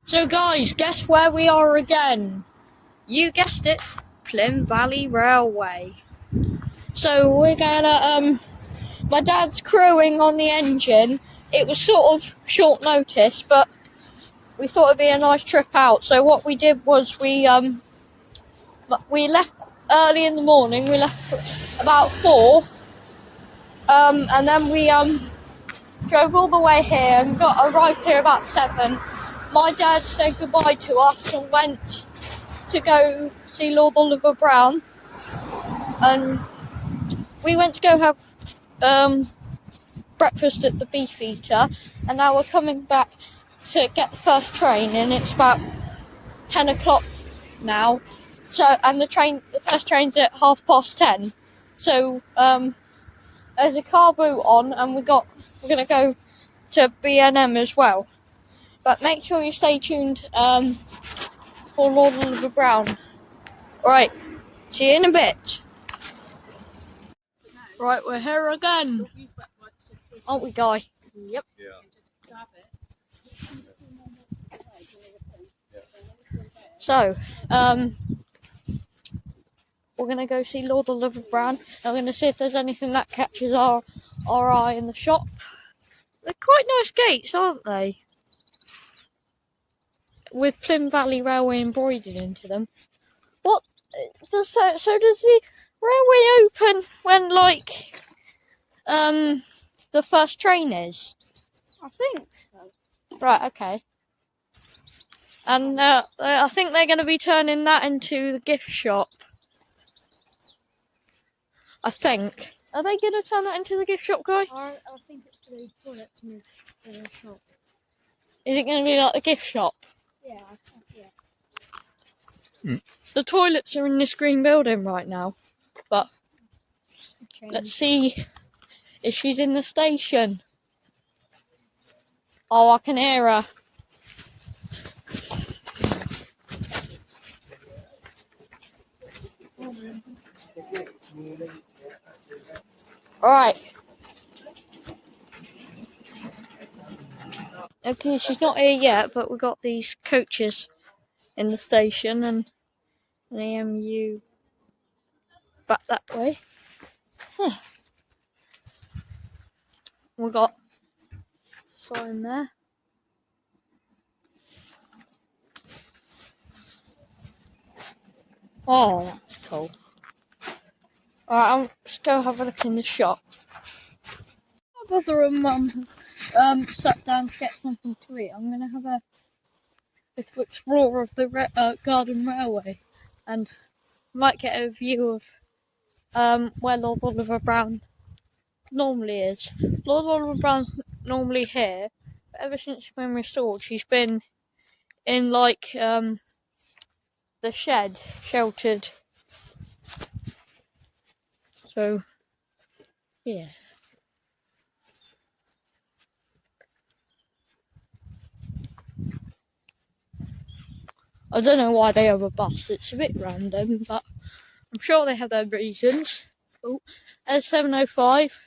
So guys, guess where we are again? You guessed it, Plym Valley Railway. So we're gonna my dad's crewing on the engine. It was sort of short notice, but we thought it'd be a nice trip out. So what we did was we left early in the morning. We left about 4, and then we drove all the way here and arrived here about 7. My dad said goodbye to us and went to go see Lord Oliver Brown, and we went to go have breakfast at the Beefeater, and now we're coming back to get the first train, and it's about 10 o'clock now. So, and the first train's at 10:30. So there's a car boot on, and we're gonna go to B&M as well. But make sure you stay tuned for Lord Oliver Brown. Right, see you in a bit. Right, we're here again, aren't we, Guy? Yep. Yeah. So, we're gonna go see Lord Oliver Brown. I'm gonna see if there's anything that catches our eye in the shop. They're quite nice gates, aren't they? With Plym Valley Railway embroidered into them. What does so does the railway open when the first train is? I think so. Right, okay. And I think they're going to be turning that into the gift shop. I think. Are they going to turn that into the gift shop, Guy? I think it's the toilets in the shop. Is it going to be like the gift shop? Yeah, yeah. The toilets are in this green building right now. But let's see if she's in the station. Oh, I can hear her. Alright. Okay, she's not here yet, but we've got these coaches in the station and an AMU back that way. We've got a sign there. Oh, that's cool. Alright, I'll just go have a look in the shop. My brother and mum sat down to get something to eat. I'm going to have a little explore of the Garden Railway, and might get a view of where Lord Oliver Brown normally is. Lord Oliver Brown's normally here, but ever since she's been restored, she's been in the shed, sheltered. So, yeah. I don't know why they have a bus, it's a bit random, but I'm sure they have their reasons. Oh, there's 7:05.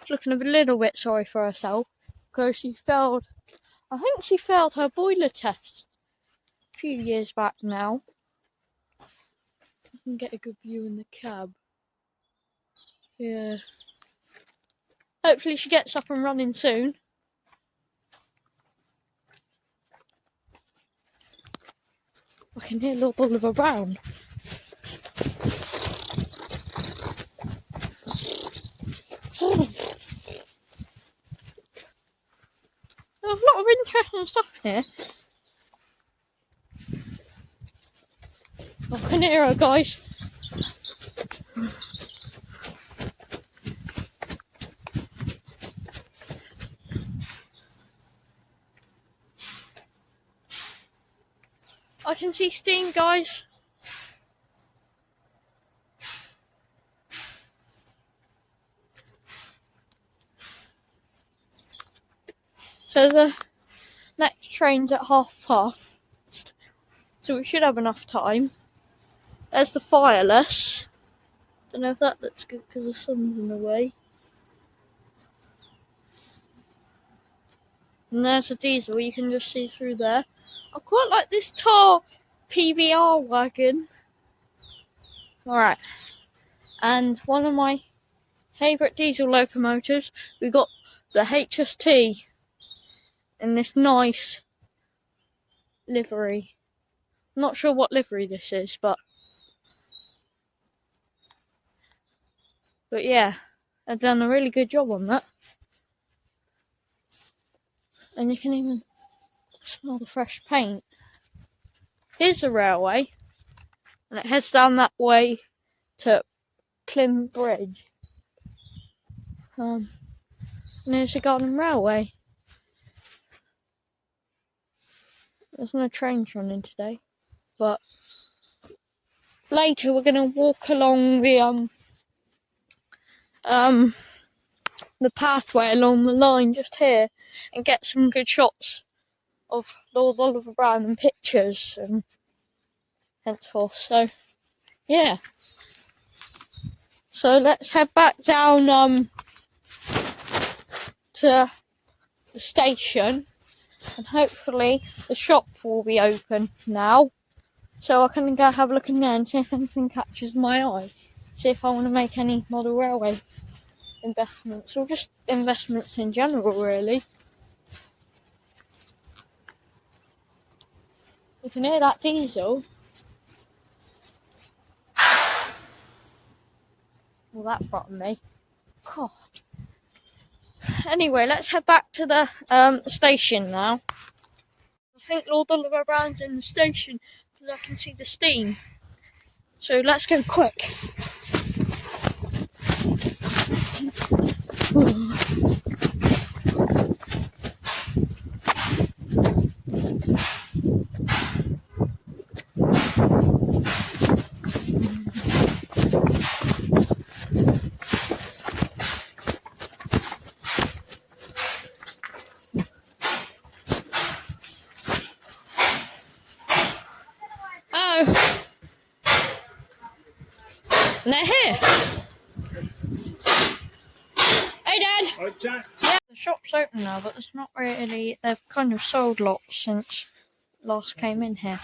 Looking a little bit sorry for herself, because I think she failed her boiler test a few years back now. You can get a good view in the cab. Yeah. Hopefully she gets up and running soon. I can hear Lord Oliver Brown. There's a lot of interesting stuff here. I can hear her, guys. I can see steam, guys. So the next train's at past, so we should have enough time. There's the fireless. Don't know if that looks good because the sun's in the way. And there's a diesel, you can just see through there. I quite like this tar PBR wagon. Alright, and one of my favourite diesel locomotives, we got the HST in this nice livery. Not sure what livery this is, but yeah, I've done a really good job on that. And you can even smell the fresh paint. Here's the railway, and it heads down that way to Plym Bridge. And there's the Garden Railway. There's no trains running today, but later we're gonna walk along the pathway along the line just here and get some good shots of Lord Oliver Brown and pictures and henceforth. So yeah. So let's head back down to the station, and hopefully the shop will be open now. So I can go have a look in there and see if anything catches my eye. See if I want to make any model railway investments, or just investments in general, really. You can hear that diesel. Well, that frightened me. God. Anyway, let's head back to the station now. I think Lord Oliver Brown's in the station because I can see the steam. So let's go quick. Oh, and they're here. Hey, Dad. Hi, Jack. Yeah, the shop's open now, but it's not really. They've kind of sold lots since last came in here.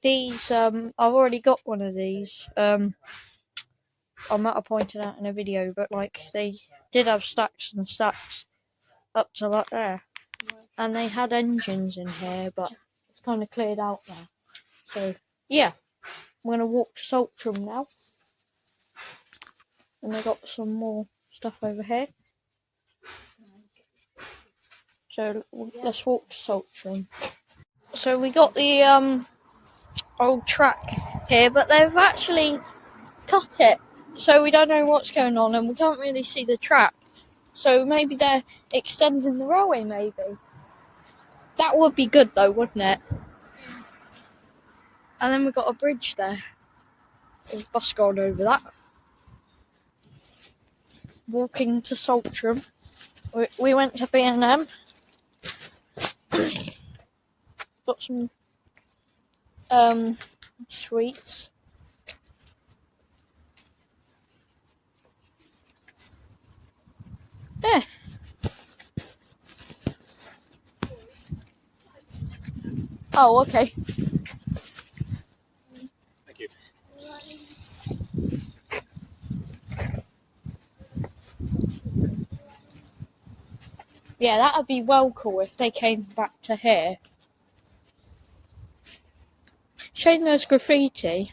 These I've already got one of these. I might have pointed out in a video, but like they did have stacks and stacks up to like there, and they had engines in here, but it's kind of cleared out now. So yeah, I'm gonna walk to Saltram now, and they got some more stuff over here. So let's walk to Saltram. So we got the old track here, but they've actually cut it, so we don't know what's going on, and we can't really see the track. So maybe they're extending the railway, maybe. That would be good though, wouldn't it? And then we've got a bridge there. There's a bus going over that. Walking to Saltram. We went to B&M. Got some sweets. There. Oh, okay. Thank you. Yeah, that would be well cool if they came back to here. Shame there's graffiti.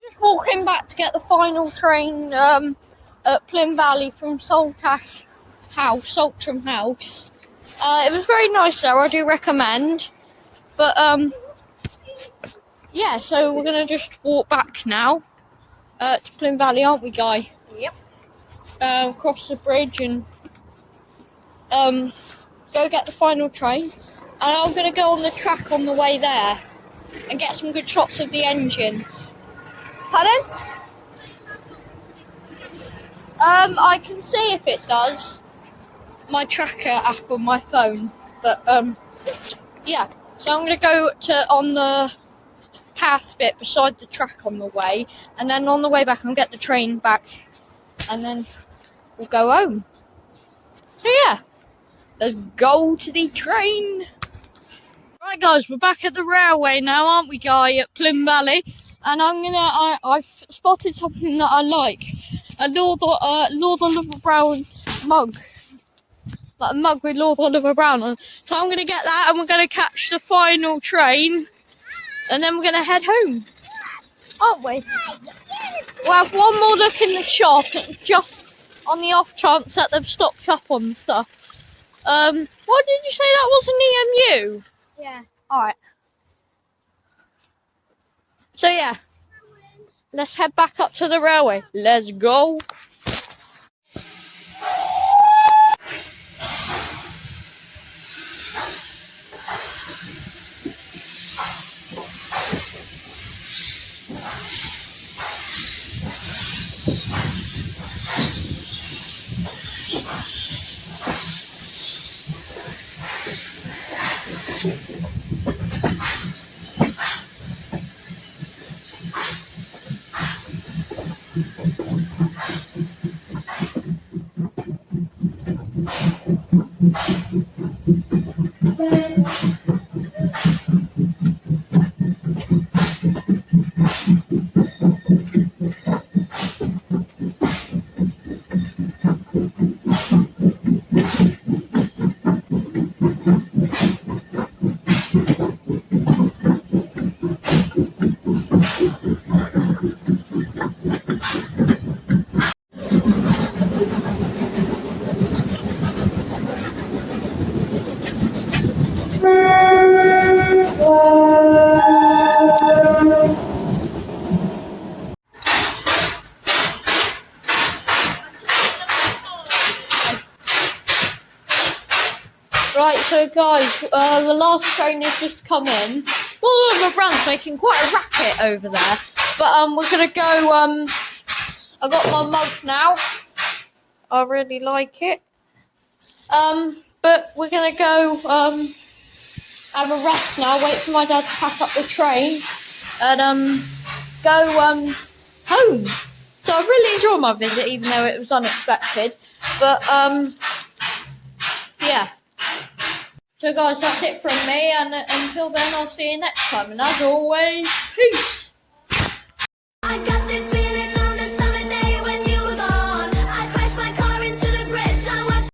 Just walking back to get the final train at Plym Valley from Saltram House. It was very nice there, I do recommend. But yeah, so we're gonna just walk back now to Plym Valley, aren't we, Guy? Yep. Cross the bridge and go get the final train. And I'm gonna go on the track on the way there and get some good shots of the engine. Pardon? I can see if it does. My tracker app on my phone, but yeah. So I'm gonna go on the path bit beside the track on the way, and then on the way back I'll get the train back, and then we'll go home. So yeah, let's go to the train. Right guys, we're back at the railway now, aren't we, Guy, at Plym Valley? And I've spotted something that I like. A Lord Oliver Brown mug. Like a mug with Lord Oliver Brown on. So I'm gonna get that and we're gonna catch the final train. And then we're gonna head home. Aren't we? We'll have one more look in the shop, just on the off chance that they've stocked up on stuff. What did you say that was an EMU? Yeah. Alright. So yeah, let's head back up to the railway. Let's go. Right, so guys, the last train has just come in. Well, my brand's making quite a racket over there. But we're gonna go. I got my mug now. I really like it. But we're gonna go have a rest now. Wait for my dad to pack up the train and go home. So I really enjoyed my visit, even though it was unexpected. But yeah. So guys, that's it from me, and until then I'll see you next time, and as always, peace!